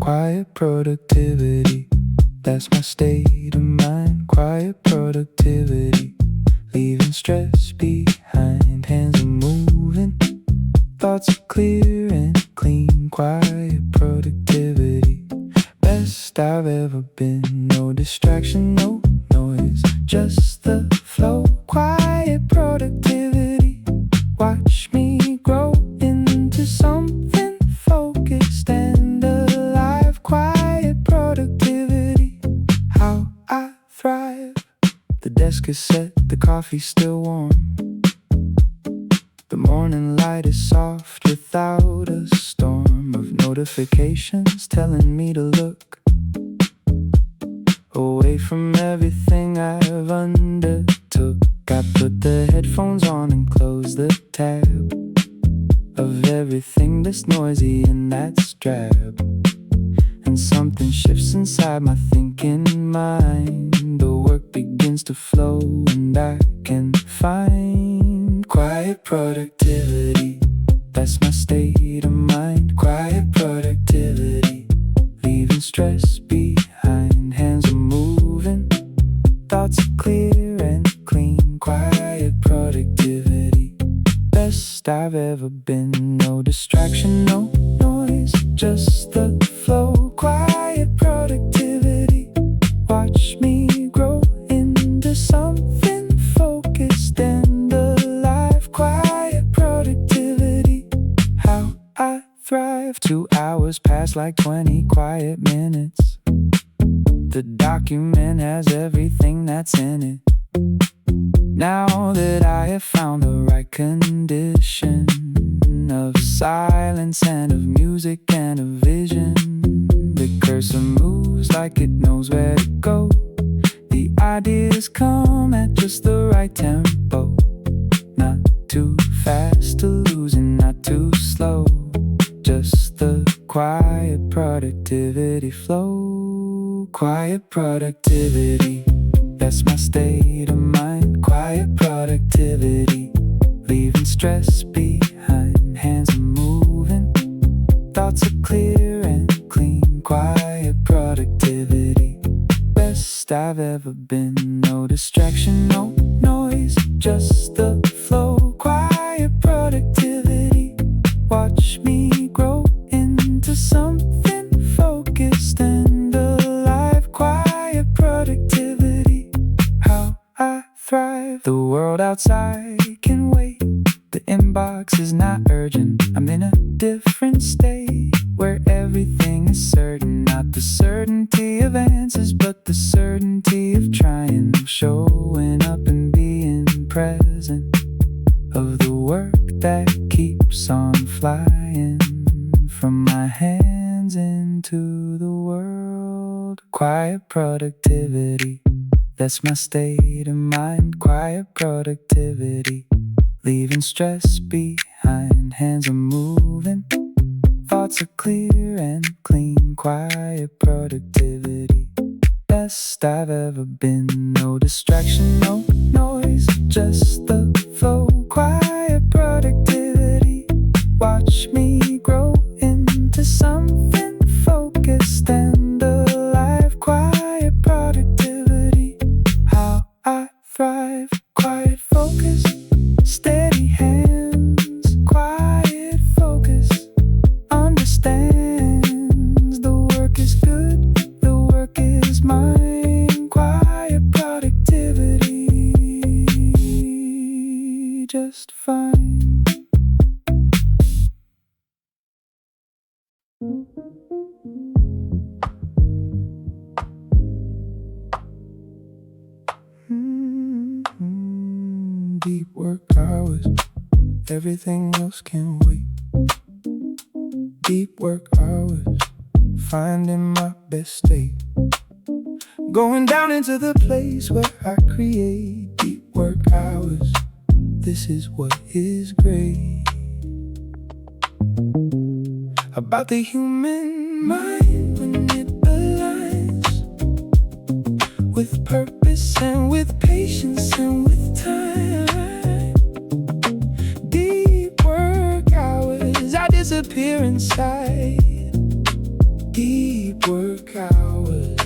quiet productivity. That's my state of mind. Quiet productivity, leaving stress behind. Hands are moving, thoughts are clear and clean. Quiet productivity, best I've ever been. No distraction, no noise, just the flow. Quiet productivity, watch me grow into something focused and alive. Quiet productivity, how I thrive. The desk is set, the coffee's still warm. The morning light is soft without a storm of notifications telling me to look away from everything I've undertook. I put the headphones on and close the tab of everything that's noisy and that's drab. And something shifts inside my thinking mind. The work begins to flow and I can find quiet productivity. That's my state of mind. Quiet productivity, leaving stress behind. Hands are moving, thoughts are clear and clean. Quiet productivity, best I've ever been. No distraction, no noise, just the flow. Quiet productivity, watch me grow into something focused and alive. Quiet productivity, how I thrive. 2 hours pass like 20 quiet minutes. The document has everything that's in it. Now that I have found the right condition of silence and of music and of vision, the cursor moves like it knows where to go. The ideas come at just the right tempo. Not too fast to lose and not too slow. Just the quiet productivity flow. Quiet productivity, that's my state of mind. Quiet productivity, leaving stress behind. Hands are moving, thoughts are clear and clean. Quiet productivity, best I've ever been. No distraction, no noise, just the flow. Quiet productivity, watch me grow into something focused and alive. Quiet productivity, how I thrive. The world outside can wait. The inbox is not urgent. I'm in a different state where everything is certain. Not the certainty of answers, but the certainty of trying, of showing up and being present, of the work that keeps on flying from my hands into the world. Quiet productivity, that's my state of mind. Quiet productivity, leaving stress behind. Hands are moving, thoughts are clear and clean. Quiet productivity, best I've ever been. No distraction, no noise, just the flow. Quiet productivity, watch me grow into something focused and alive. Quiet productivity, how I thrive. Quiet focus, steady hands. Quiet focus, understands the work is good, the work is mine. Quiet productivity, just fine. Deep work hours, everything else can wait. Deep work hours, finding my best state. Going down into the place where I create. Deep work hours, this is what is great about the human mind when it aligns with purpose and with patience and with time. Deep work hours, I disappear inside. Deep work hours,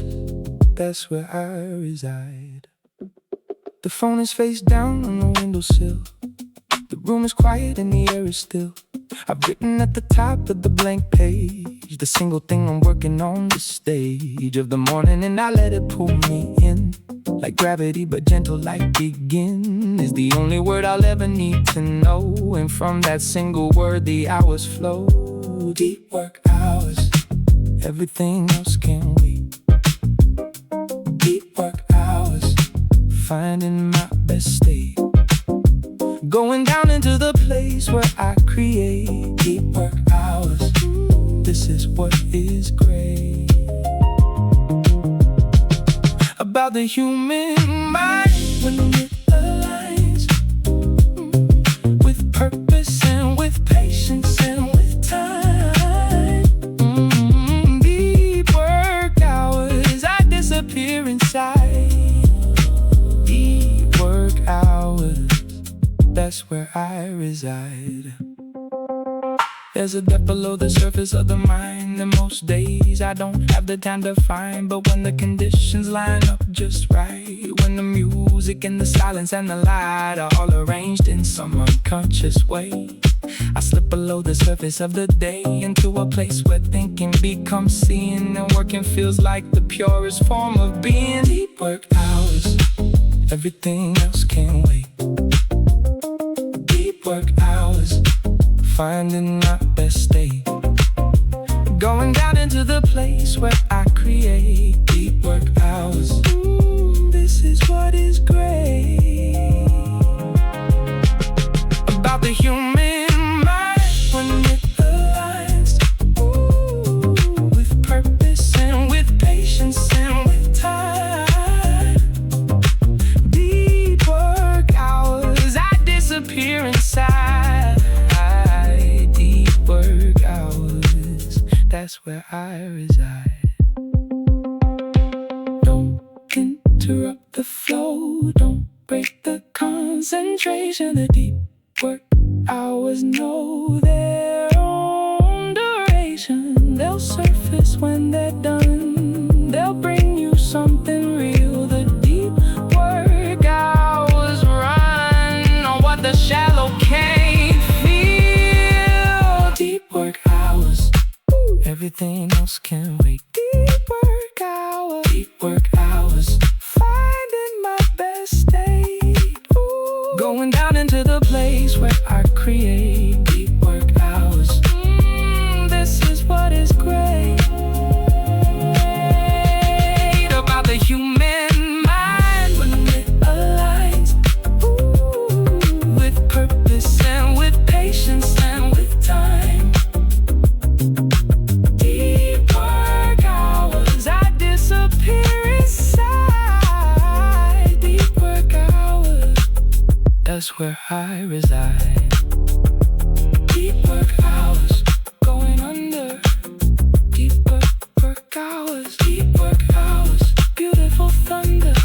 that's where I reside. The phone is face down on the windowsill. The room is quiet and the air is still. I've written at the top of the blank page the single thing I'm working on, the stage of the morning, and I let it pull me in. Like gravity, but gentle like begin is the only word I'll ever need to know. And from that single word the hours flow. Deep work hours, everything else can wait. Deep work hours, finding my best state. Going down into the place where I create. Deep work hours, this is what is great about the human mind. When it aligns with purpose and with patience and with time. Deep work hours, I disappear inside. Deep work hours, that's where I reside. There's a depth below the surface of the mind that most days I don't have the time to find. But when the conditions line up just right, when the music and the silence and the light are all arranged in some unconscious way, I slip below the surface of the day into a place where thinking becomes seeing, and working feels like the purest form of being. Deep work hours, everything else can wait. Deep work hours, finding my best state. Going down into the place where I create. Deep work hours, this is what is great about the human mind. When it aligns with purpose and with patience and with time. Deep work hours, I disappear inside. Deep work hours, that's where I reside. Don't interrupt the flow, don't break the concentration. The deep work hours know their own duration. They'll surface when they're done, they'll bring you something real. The deep work hours run on what the shallow can't feel. Deep work hours, everything else can wait. Deep work hours, deep work hours, finding my best state. Going down into the place where I create. Deep work hours, this is what is great about the human mind. When it aligns with purpose and with patience and with time. Deep work hours, I disappear inside. Deep work hours, that's where I reside. Deep work hours, going under. Deep work hours, deep work hours, beautiful thunder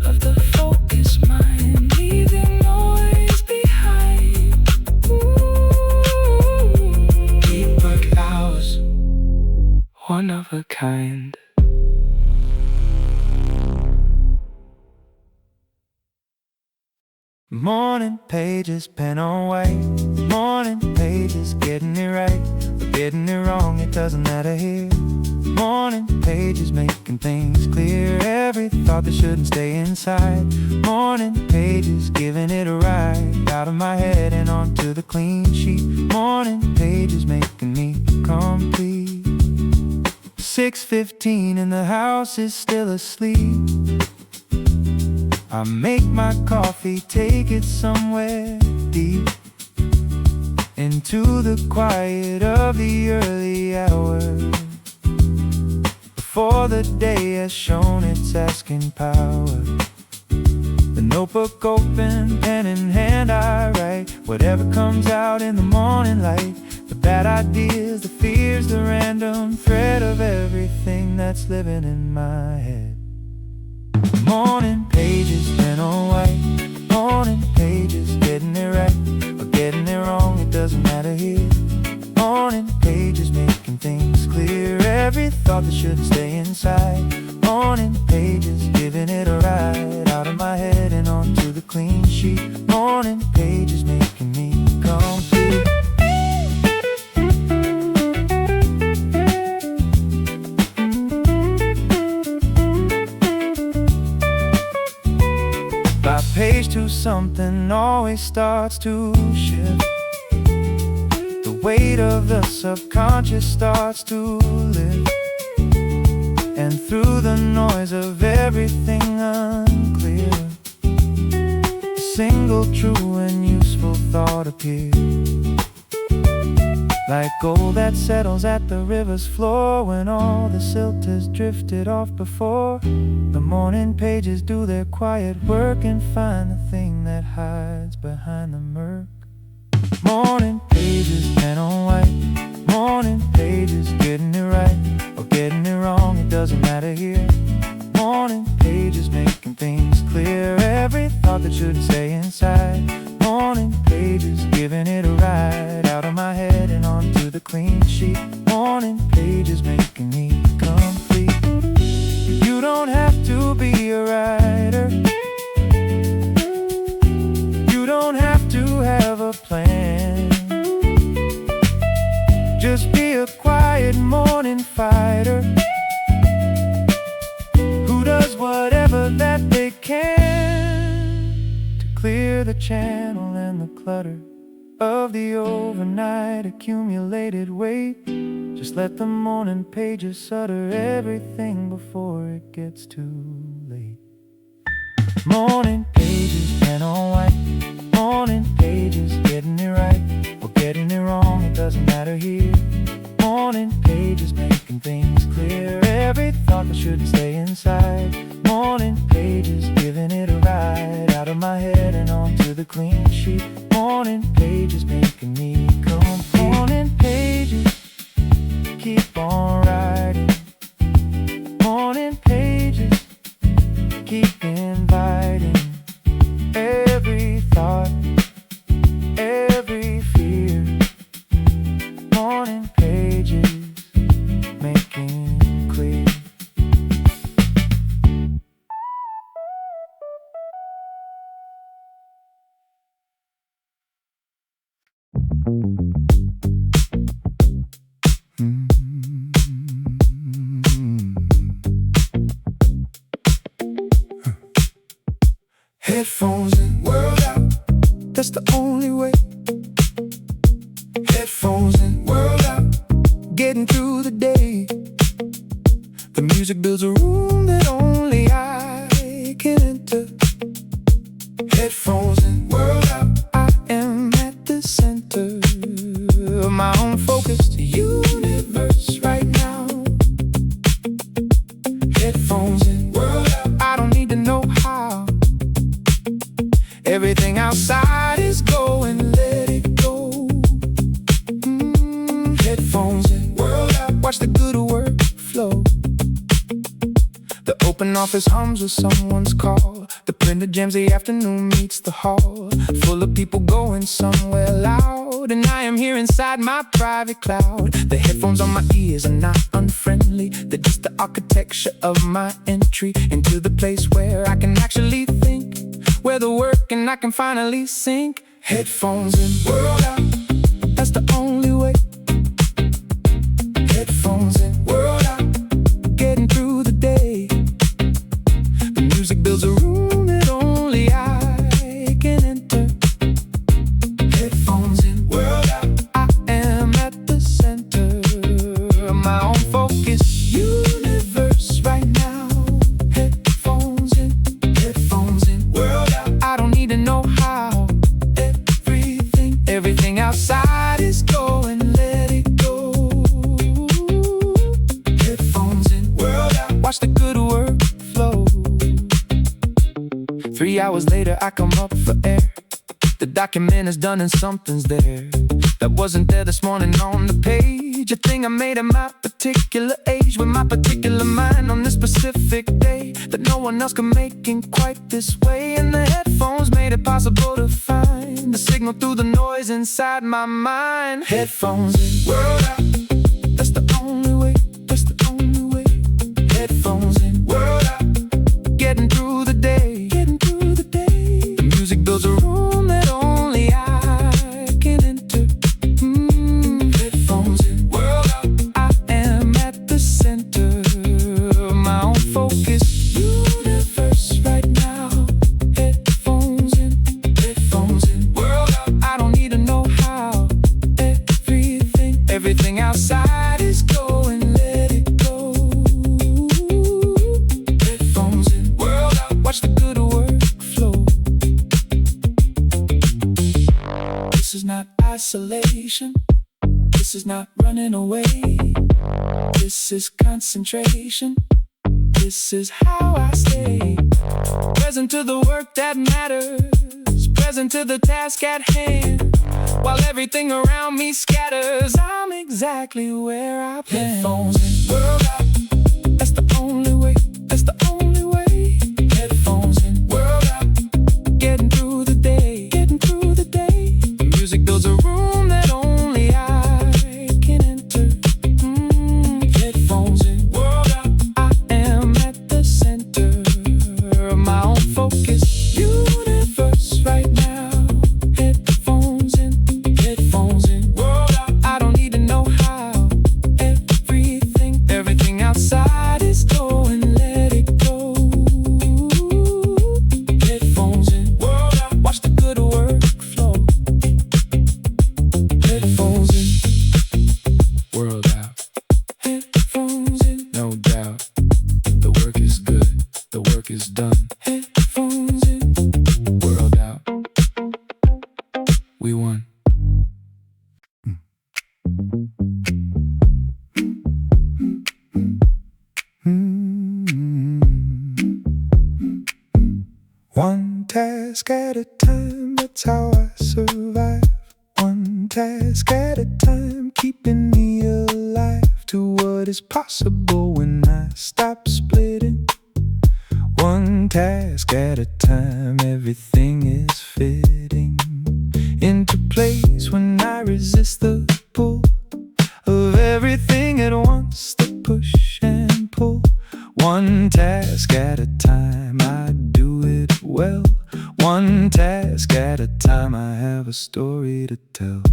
of the focused mind, leaving noise behind. Deep work hours, one of a kind. Morning pages, pen on white. Morning pages, getting it right or getting it wrong, it doesn't matter here. Morning pages, making things clear. Every thought that shouldn't stay inside. Morning pages, giving it a ride out of my head and onto the clean sheet. Morning pages, making me complete. 6:15 and the house is still asleep. I make my coffee, take it somewhere deep into the quiet of the early hours, before the day has shown its asking power. The notebook open, pen in hand, I write whatever comes out in the morning light. The bad ideas, the fears, the random thread of everything that's living in my head. Morning pages, pen on white. Morning pages, getting it right or getting it wrong, it doesn't matter here. Morning pages, making things clear. Every thought that should should stay inside. Morning pages, giving it a ride. Out of my head and onto the clean sheet. Morning pages, making me complete. By page 2 something always starts to shift. The weight of the subconscious starts to lift. And through the noise of everything unclear, a single true and useful thought appears. Like gold that settles at the river's floor, when all the silt has drifted off before. The morning pages do their quiet work and find the thing that hides behind the murk. Morning pages, pen on white. Morning pages, getting it right or getting it wrong, it doesn't matter here. Morning pages, making things clear. Every thought that shouldn't stay inside. Morning pages, giving it a ride. Out of my head and onto the clean sheet. Morning pages, making me complete. You don't have to be a writer. You don't have to have a plan. Just be a quiet morning fighter who does whatever that they can to clear the channel and the clutter of the overnight accumulated weight. Just let the morning pages utter everything before it gets too late. Morning pages, pen on white. Morning pages, getting it right or getting it wrong, it doesn't matter here. Morning pages, making things clear. Every thought that shouldn't stay inside. Morning pages, giving it a ride. Out of my head and onto the clean sheet. Morning pages, making me complete. Morning pages, keep on writing. Morning pages, keep inviting. Every thought, every fear. Morning pages, making clear. Headphones in, world out, that's the only way. Headphones in, world out, getting through the day. The music builds a room that only I can enter. Headphones in, world out, I am at the center of my own focused universe right now. Headphones in, world out, I don't need to know how. Everything outside is going, let it go. Headphones in, world out, watch the good work flow. The open office hums with someone's call. The printer jams the afternoon meets the hall, full of people going somewhere loud. And I am here inside my private cloud. The headphones on my ears are not unfriendly. They're just the architecture of my entry into the place where I can actually think, where the work and I can finally sink. Headphones in, world out, that's the only way. Headphones in, world out, getting through the day. The music builds a room that only I can enter. Headphones in, world out, I am at the center of my own focus universe right now. Headphones in, world out, I don't need to know how. Everything outside is going, let it go. Headphones in, world out, watch the good work flow. 3 hours later I come up for air. The document is done and something's there that wasn't there this morning on the page. A thing I made at my particular age, with my particular mind on this specific day, that no one else could make in quite this way. And the headphones made it possible to find the signal through the noise inside my mind. Headphones in, world out, that's the only way, that's the only way. not isolation. This is not running away. This is concentration. This is how I stay present to the work that matters, present to the task at hand. While everything around me scatters, I'm exactly where I plan. Headphones in, world out. That's the only way, that's the only way. Headphones in, world out. Getting through the day, getting through the day. The music builds a room that only I can enter. Headphones in, world out. I am at the center of my own focus universe right now. Headphones in, world out. I don't need to know how. Everything outside is going, let it go. Headphones in, world out. Watch the good work flow. Headphones in, world out. Headphones in, no doubt. The work is good, the work is done. Headphones in, world out. We won. One task at a time, that's how I survive. One task at a time, keeping me alive to what is possible when I stop splitting. One task at a time, everything is fitting into place when I resist the pull of everything at once, the push and pull. One task at a time, I do it well. One task at a time, I have a story to tell.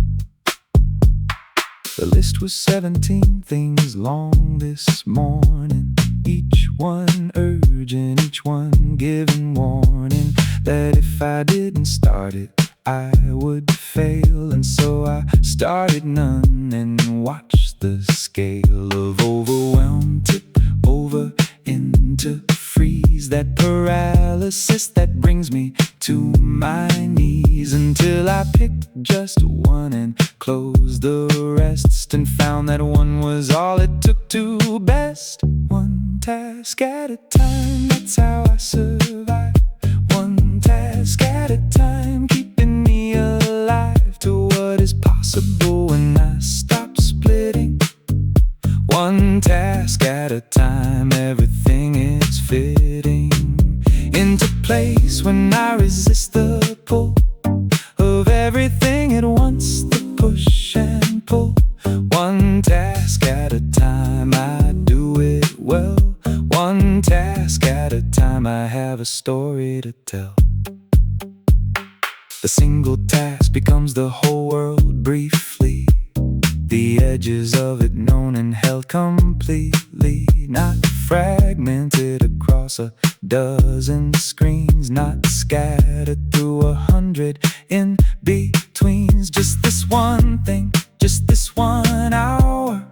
The list was 17 things long this morning, each one urgent, each one giving warning that if I didn't start it, I would fail. And so I started none and watched the scale of overwhelm tip over into freeze. That paralysis that brings me to my knees, until I picked just one and closed the rest, and found that one was all it took to best. One task at a time, that's how I survive. One task at a time, keeping me alive to what is possible when I stop splitting. One task at a time, everything is fitting into place when I resist the pull of everything at once, the push and pull. One task at a time, I do it well. One task at a time, I have a story to tell. The single task becomes the whole world briefly, the edges of it known and held completely, not fragmented across a dozen screens, not scattered through 100 in-betweens. Just this one thing, just this 1 hour,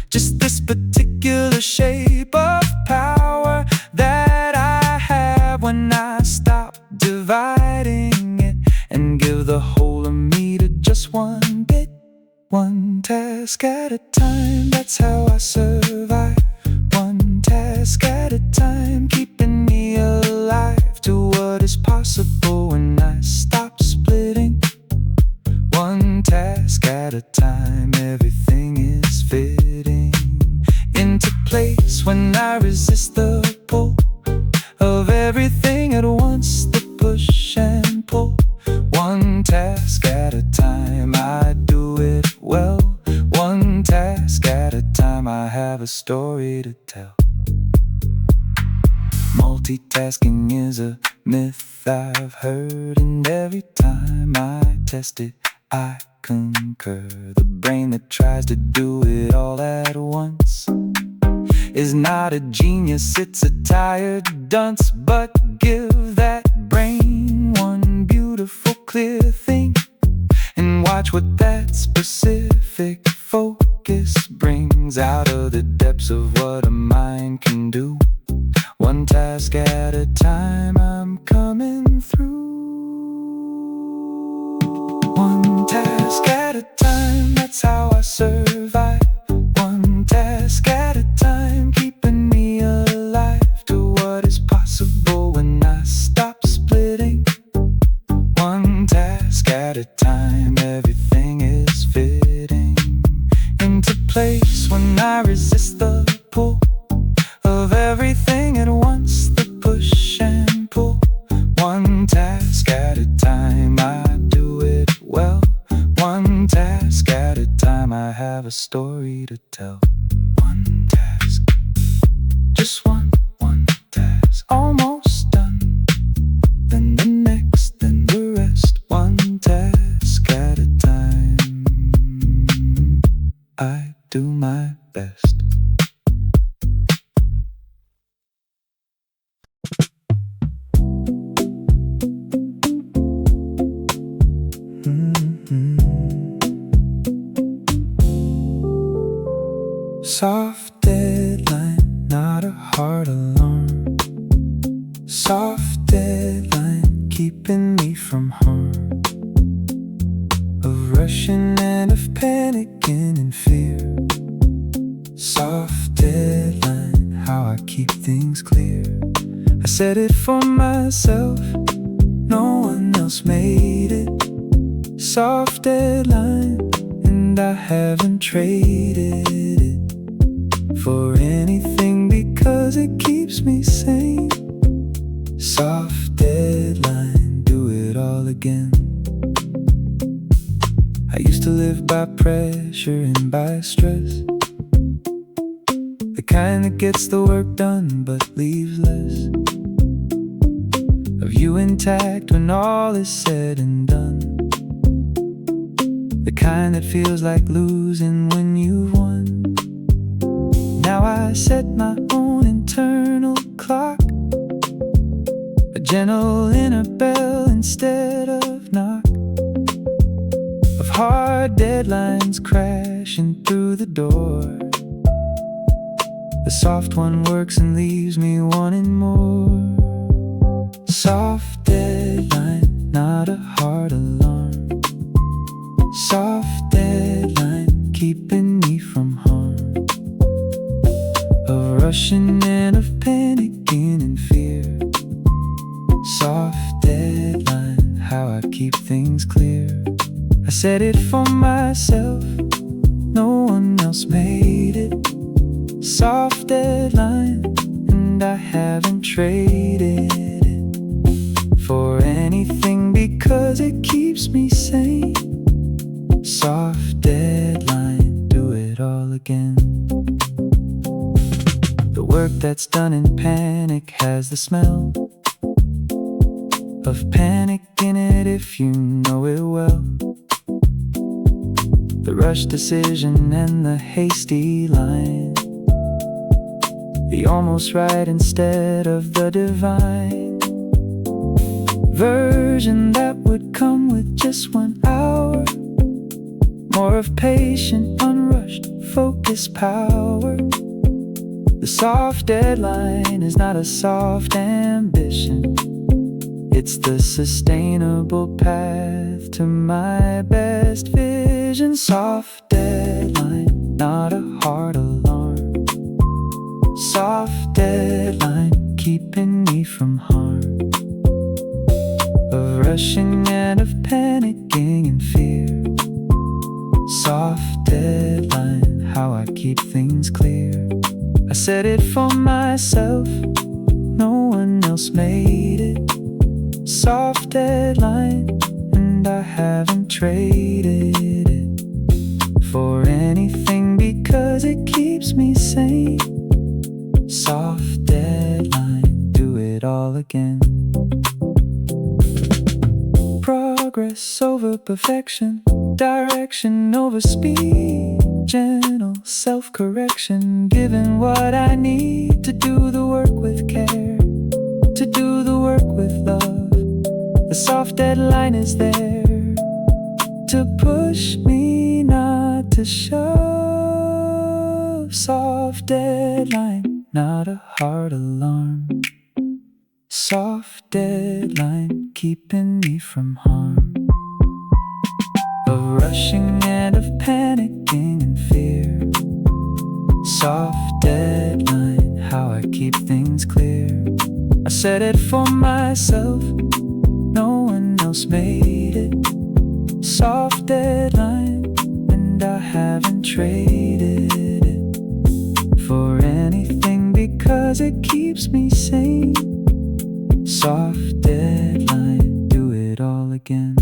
just this particular shape of power that I have when I stop dividing it and give the whole of me to just one bit. One task at a time, that's how I survive. One task at a time, keeping me alive to what is possible when I stop splitting. One task at a time, everything is fitting into place when I resist the pull of everything at once, the push and pull. One task at a time, I do it well. One task at a time, I have a story to tell. Multitasking is a myth I've heard, and every time I test it, I concur. The brain that tries to do it all at once is not a genius, it's a tired dunce. But give that brain one beautiful clear thing, and watch what that specific focus brings out of the depths of what a mind can do. One task at a time, I'm coming through. One task survive, one task at a time, keeping me alive to what is possible when I stop splitting. One task at a time, everything is fitting into place when I resist the pull of everything at once, the push and pull. One task at a time, I do it well. One task at a time, I have a story to tell. One task, just one task, almost done. Then the next, then the rest. One task at a time, I do my best. Soft deadline, not a hard alarm. Soft deadline, keeping me from harm. Of rushing and of panicking and fear. Soft deadline, how I keep things clear. I set it for myself, no one else made it. Soft deadline, and I haven't traded it for anything because it keeps me sane. Soft deadline, do it all again. I used to live by pressure and by stress, the kind that gets the work done but leaves less of you intact when all is said and done. The kind that feels like losing when you've won. Now I set my own internal clock, a gentle inner bell instead of knock, of hard deadlines crashing through the door. The soft one works and leaves me wanting more. Soft deadline, not a hard alarm. Soft deadline, keeping me from harm. Of rushing and of panicking and fear. Soft deadline, how I keep things clear. I set it for myself, no one else made it. Soft deadline, and I haven't traded it for anything because it keeps me sane. Soft deadline, do it all again. The work that's done in panic has the smell of panic in it if you know it well. The rushed decision and the hasty line, the almost right instead of the divine version that would come with just 1 hour more of patient, unrushed, focused power. The soft deadline is not a soft ambition, it's the sustainable path to my best vision. Soft deadline, not a hard alarm. Soft deadline, keeping me from harm. Of rushing and of panicking and fear. Soft deadline, how I keep things clear. I set it for myself, no one else made it. Soft deadline, and I haven't traded it for anything because it keeps me sane. Soft deadline, do it all again. Progress over perfection, direction over speed, gentle self-correction, giving what I need to do the work with care, to do the work with love. The soft deadline is there to push me, not to shove. Soft deadline, not a hard alarm. Soft deadline, keeping me from harm. of rushing and of panicking and fear. Soft deadline, how I keep things clear. I set it for myself, no one else made it. Soft deadline, and I haven't traded it for anything because it keeps me sane. Soft deadline, do it all again.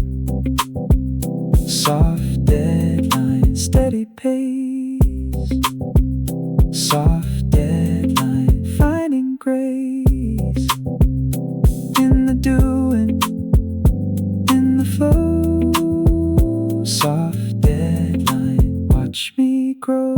Soft deadline, steady pace. Soft deadline, finding grace in the doing, in the flow. Soft deadline, watch me grow.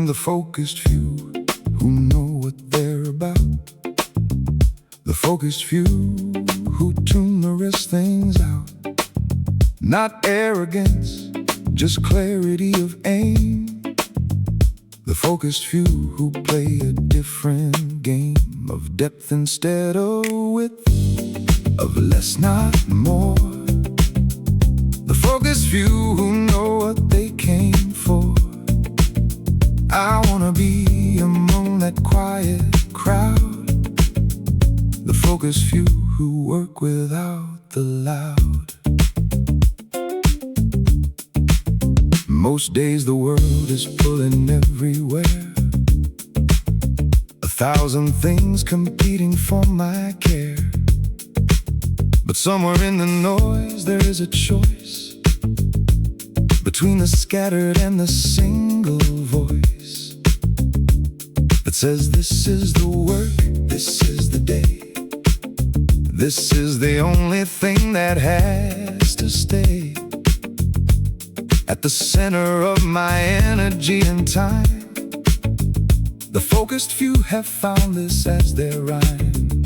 The focused few who know what they're about. The focused few who tune the rest things out. Not arrogance, just clarity of aim. The focused few who play a different game of depth instead of width, of less not more. The focused few who know what they came for. I wanna be among that quiet crowd. The focused few who work without the loud. Most days the world is pulling everywhere. 1,000 things competing for my care. But somewhere in the noise there is a choice between the scattered and the single voice that says this is the work, this is the day, this is the only thing that has to stay at the center of my energy and time. The focused few have found this as their rhyme.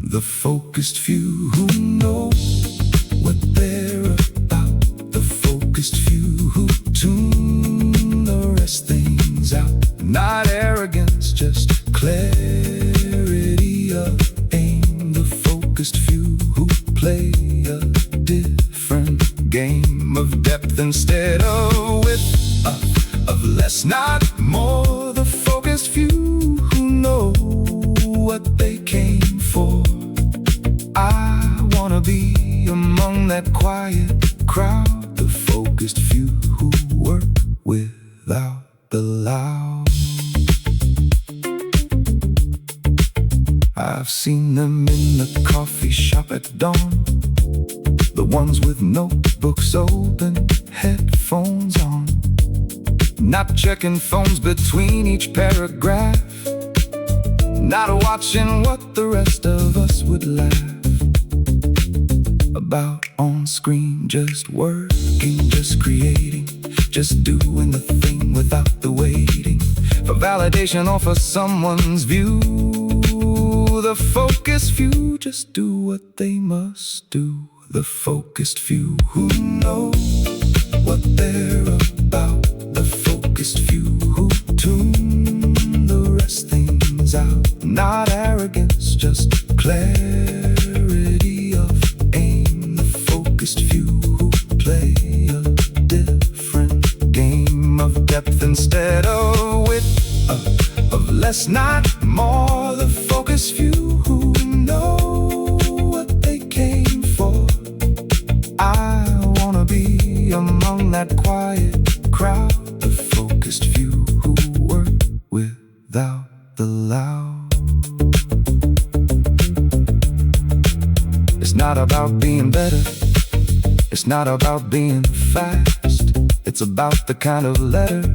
The focused few who know what they're about. The focused few who tune the rest things out. Not arrogance, just clarity of aim. The focused few who play a different game of depth instead of width, of less not more. The focused few who know what they came for. I wanna be among that quiet crowd. The focused few who work without the loud. I've seen them in the coffee shop at dawn. The ones with notebooks open, headphones on, not checking phones between each paragraph, not watching what the rest of us would laugh about on screen. Just working, just creating, just doing the thing without the waiting for validation or for someone's view. The focused few just do what they must do. The focused few who know what they're about. The focused few who tune the rest things out. Not arrogance, just clarity of aim. The focused few who play a different game of depth instead of width, of less not more. The focused few who know what they came for. I wanna be among that quiet crowd. The focused few who work without the loud. It's not about being better, it's not about being fast. It's about the kind of letter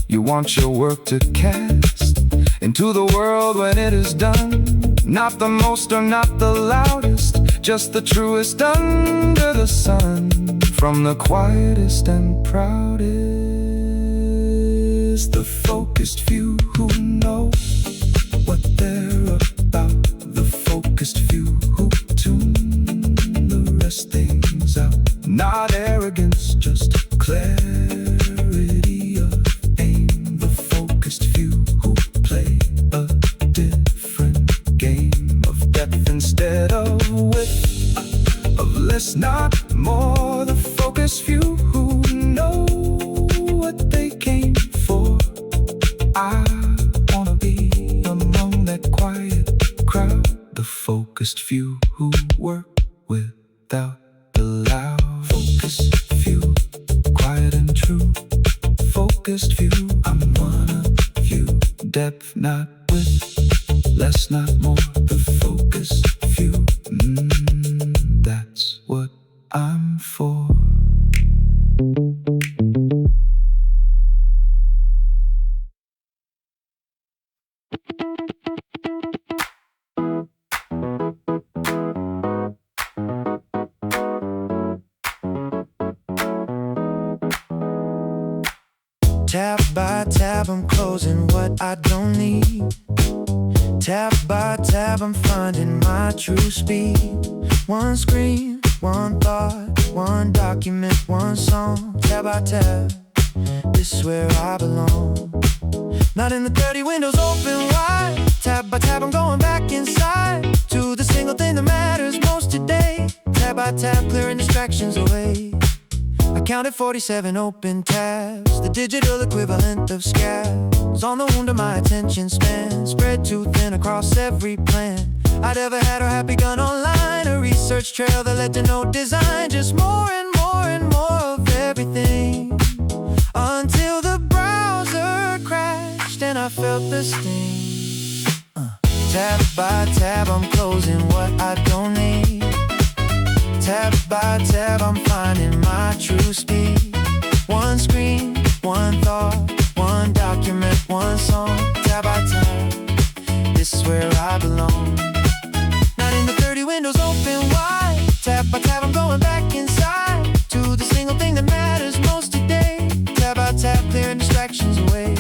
you want your work to cast into the world when it is done. Not the most or not the loudest, just the truest under the sun. From the quietest and proudest. The focused few who know what they're about the focused few who tune the rest things out. Not arrogance, just clarity of aim. The focused few who play a different game of depth instead of width, of less, not more. The focused few who know what they came for. I wanna be among that quiet crowd, the focused few who work without the loud. Focused few, quiet and true. Focused few, I'm one of few. Depth, not width, less, not more. The focused few, that's what I'm for. Tab by tab, I'm closing what I don't need. Tab by tab, I'm finding my true speed. One screen, one thought, one document, one song. Tab by tab, this is where I belong. Not in the 30 windows open wide. Tab by tab, I'm going back inside to the single thing that matters most today. Tab by tab, clearing distractions away. I counted 47 open tabs, the digital equivalent of scabs on the wound of my attention span, spread too thin across every plan I'd ever had or had begun online. A research trail that led to no design, just more and more and more of everything, until the browser crashed and I felt the sting. Tab by tab, I'm closing what I don't need. Tab by tab, I'm finding my true speed. One screen, one thought, one document, one song. Tab by tab, this is where I belong. Not in the 30 windows open wide. Tab by tab, I'm going back inside to the single thing that matters most today. Tab by tab, clearing distractions away.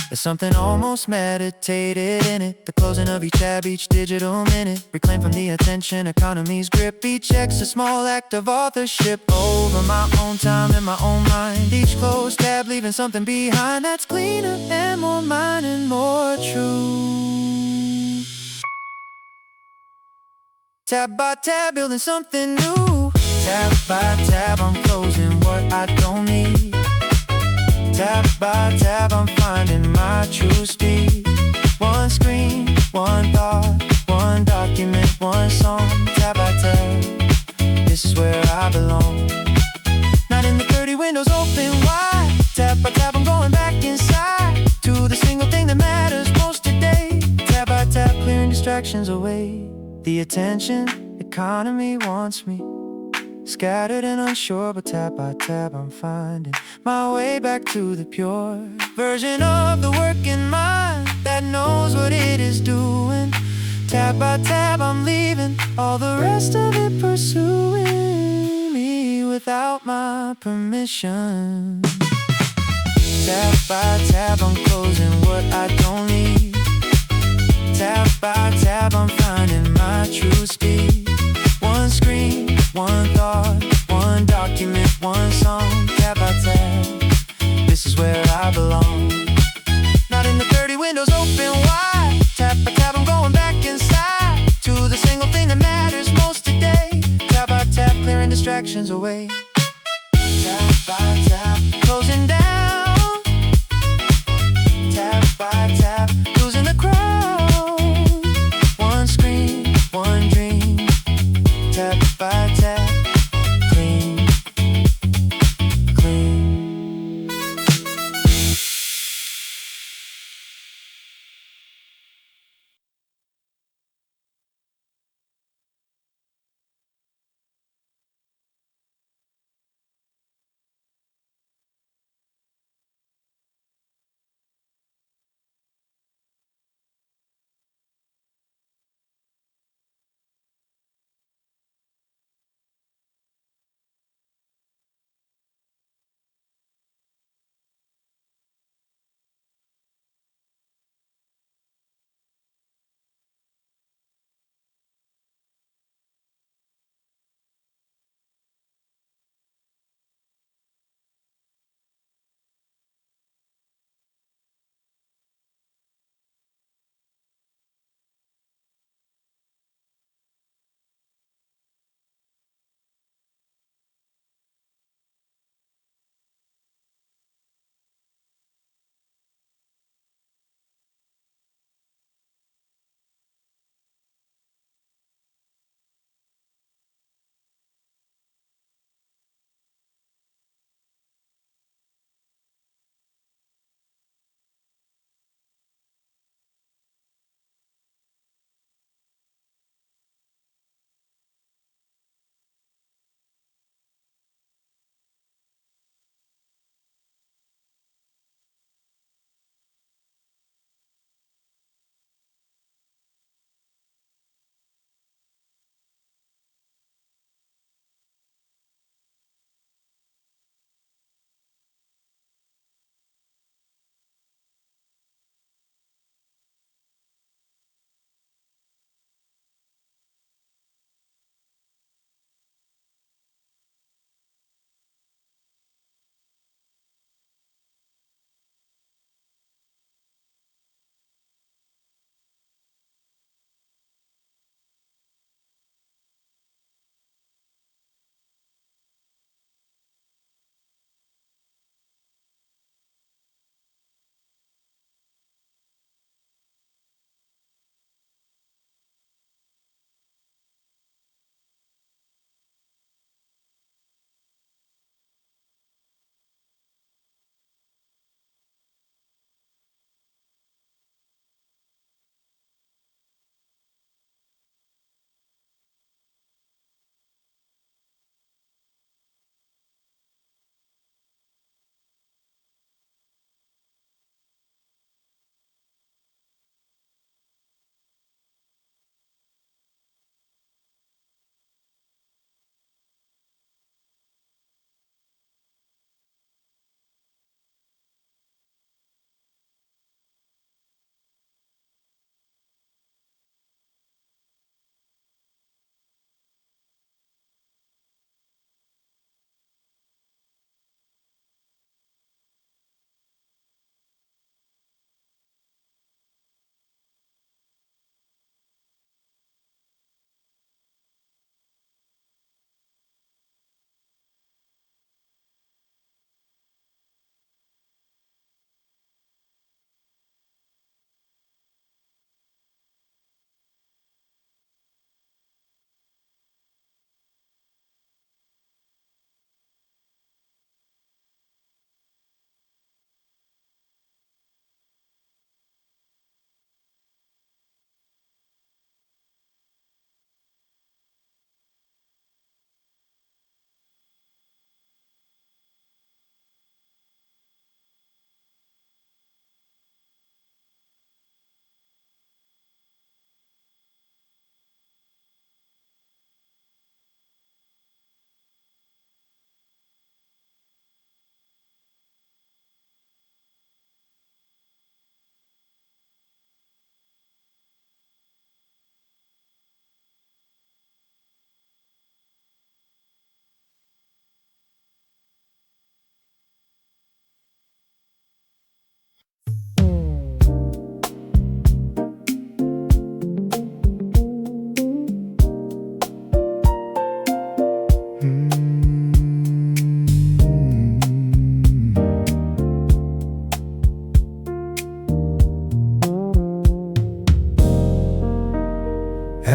There's something almost meditated in it, the closing of each tab, each digital minute, reclaimed from the attention economy's grip. Each X a small act of authorship over my own time and my own mind. Each closed tab leaving something behind that's cleaner and more mine and more true. Tab by tab, building something new. Tab by tab, I'm closing what I don't need. Tab by tab, I'm finding my true speed. One screen, one thought, one document, one song. Tab by tab, this is where I belong. Not in the 30 windows open wide. Tab by tab, I'm going back inside to the single thing that matters most today. Tab by tab, clearing distractions away. The attention economy wants me scattered and unsure, but tab by tab, I'm finding my way back to the pure version of the working mind that knows what it is doing. Tab by tab, I'm leaving all the rest of it pursuing me without my permission. Tab by tab, I'm closing what I don't need. Tab by tab, I'm finding my true speed. One screen, one thought, one document, one song. Tab by tab, this is where I belong. Not in the 30 windows open wide. Tab by tab, I'm going back inside to the single thing that matters most today. Tab by tab, clearing distractions away. Tab by tab, closing down. Tab by tab, losing the crowd. One screen, one dream. Tab by tab, clean, clean.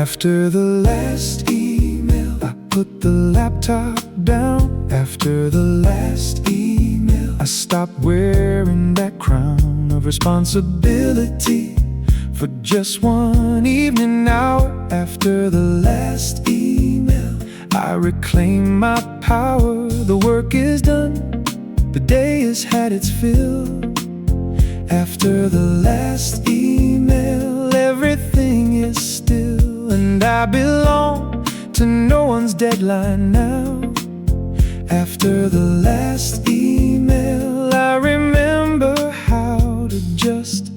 After the last email, I put the laptop down. After the last email, I stopped wearing that crown of responsibility for just one evening hour. After the last email, I reclaim my power. The work is done, the day has had its fill. After the last email, everything is still, and I belong to no one's deadline now. After the last email, I remember how to just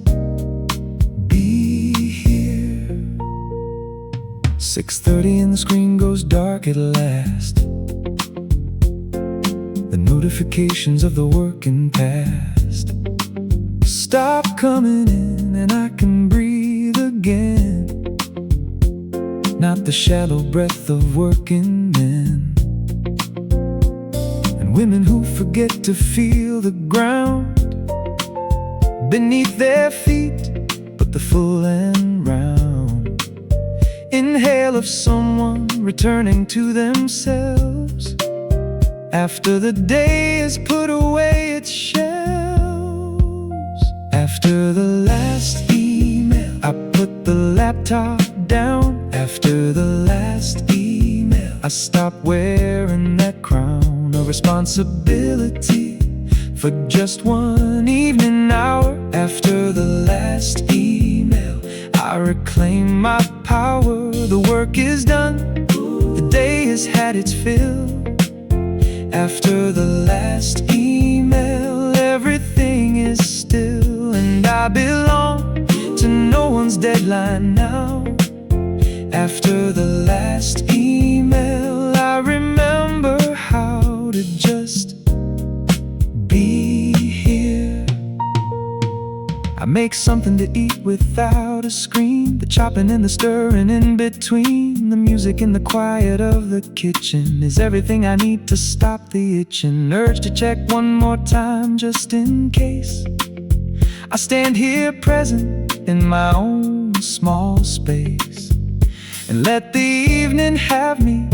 be here. 6:30 and the screen goes dark at last. The notifications of the working past stop coming in, and I can breathe again. Not the shallow breath of working men and women who forget to feel the ground beneath their feet, but the full and round inhale of someone returning to themselves after the day has put away its shells. After the last email, I put the laptop down. After the last email, I stopped wearing that crown of responsibility for just one evening hour. After the last email, I reclaim my power. The work is done, the day has had its fill. After the last email, everything is still, and I belong to no one's deadline now. After the last email, I remember how to just be here. I make something to eat without a screen, the chopping and the stirring in between. The music and the quiet of the kitchen is everything I need to stop the itching urge to check one more time just in case. I stand here present in my own small space and let the evening have me,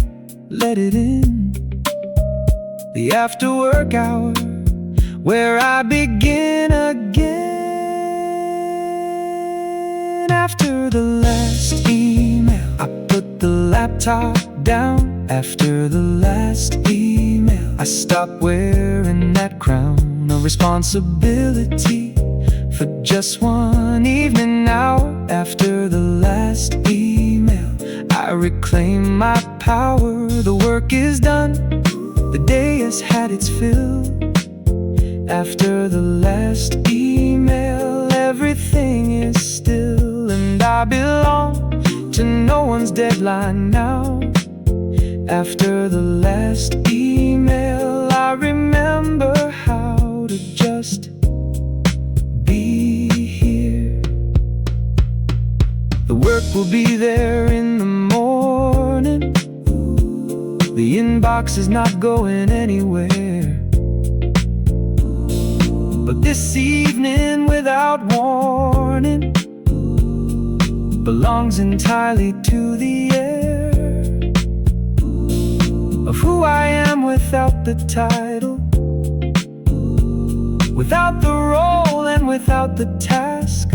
let it in. The after work hour where I begin again. After the last email, I put the laptop down. After the last email, I stopped wearing that crown of responsibility for just one evening hour. After the last email, I reclaim my power. The work is done, the day has had its fill. After the last email, everything is still, and I belong to no one's deadline now. After the last email, I remember how to just be here. The work will be there in the morning. The inbox is not going anywhere. But this evening, without warning, belongs entirely to the air of who I am without the title, without the role and without the task.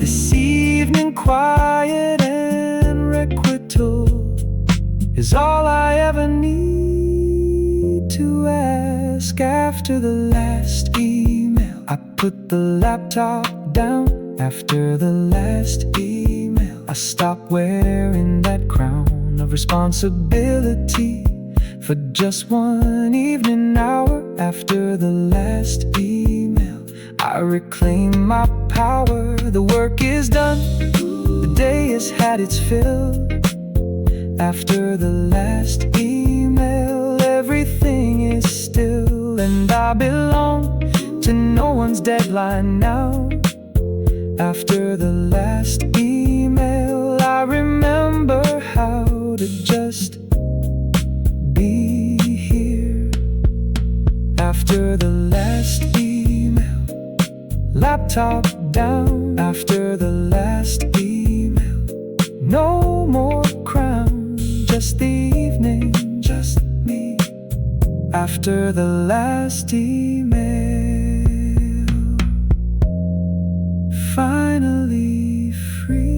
This evening, quiet and requital is all I ever need to ask. After the last email, I put the laptop down. After the last email, I stopped wearing that crown of responsibility for just one evening hour. After the last email, I reclaim my power. The work is done, the day has had its fill. After the last email, everything is still, and I belong to no one's deadline now. After the last email, I remember how to just be here. After the last email, laptop down. After the last email, No more crown, just the evening, just me. After the last email, finally free.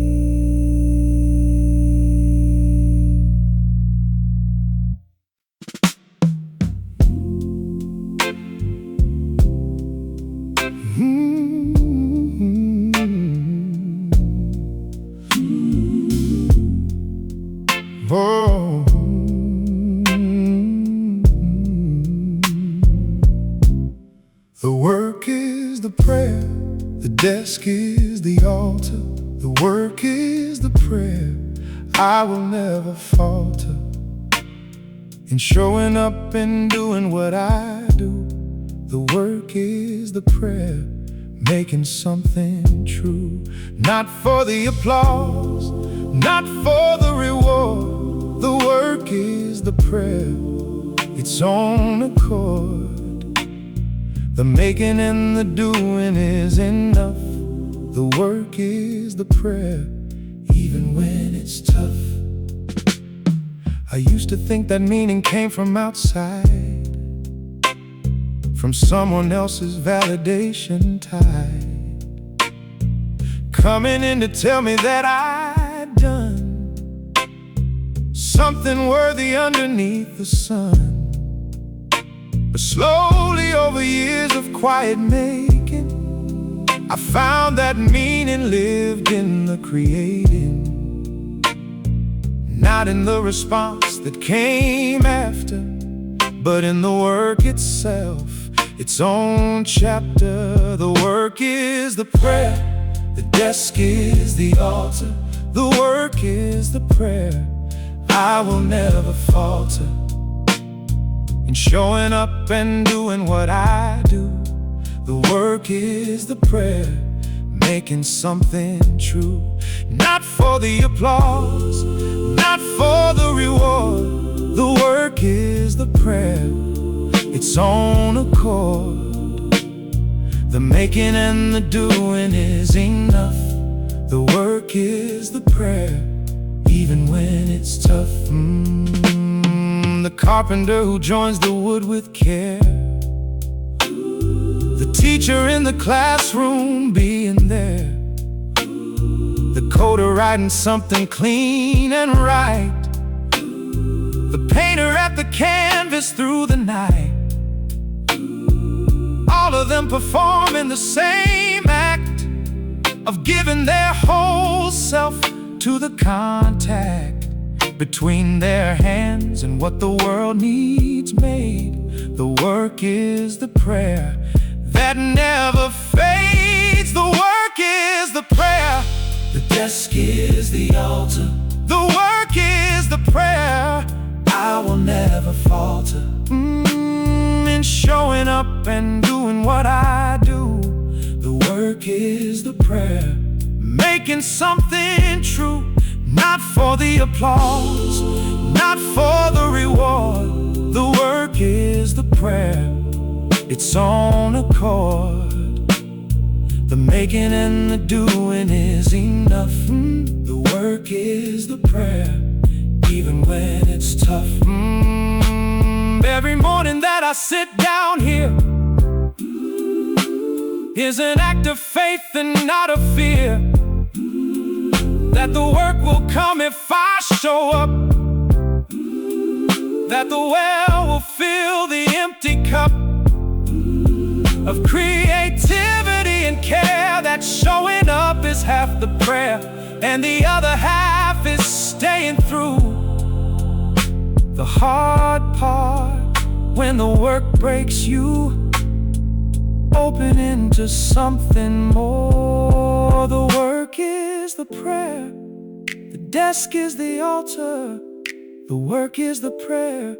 Oh. The work is the prayer, the desk is the altar. The work is the prayer, I will never falter. In showing up and doing what I do. The work is the prayer, making something true. Not for the applause, not for the reward. The work is the prayer, its own accord. The making and the doing is enough. The work is the prayer, even when it's tough. I used to think that meaning came from outside, from someone else's validation tide, coming in to tell me that I'd done something worthy underneath the sun. But slowly over years of quiet making, I found that meaning lived in the creating, not in the response that came after, but in the work itself, its own chapter. The work is the prayer, the desk is the altar. The work is the prayer, I will never falter. In showing up and doing what I do. The work is the prayer, making something true. Not for the applause, not for the reward. The work is the prayer, its own accord. The making and the doing is enough. The work is the prayer, even when it's tough. The carpenter who joins the wood with care, the teacher in the classroom being there, the coder writing something clean and right, the painter at the canvas through the night. All of them performing the same act of giving their whole self to the contact between their hands and what the world needs made. The work is the prayer that never fades. The work is the prayer, the desk is the altar. The work is the prayer, I will never falter. In showing up and doing what I do. The work is the prayer, making something true. Not for the applause, not for the reward. The work is the prayer, its own accord. The making and the doing is enough. The work is the prayer, even when it's tough. Every morning that I sit down here is an act of faith and not of fear, that the work will come if I show up, that the well will fill the empty cup of creativity and care, that showing up is half the prayer and the other half is staying through. The hard part, when the work breaks you open into something more. The work is the prayer, the desk is the altar. The work is the prayer,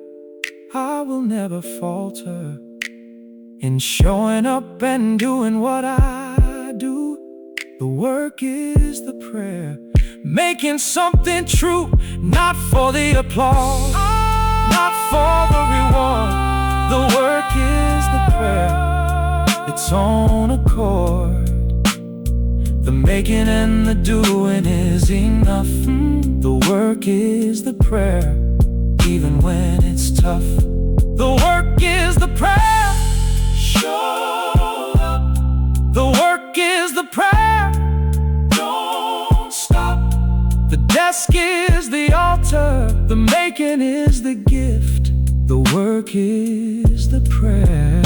I will never falter. In showing up and doing what I do. The work is the prayer, making something true. Not for the applause, not for the reward. The work is the prayer, its own accord. The making and the doing is enough. The work is the prayer, even when it's tough. The work is the prayer. Show up. The work is the prayer. Don't stop. The desk is the altar. The making is the gift. The work is the prayer.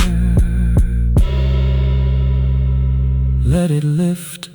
Let it lift.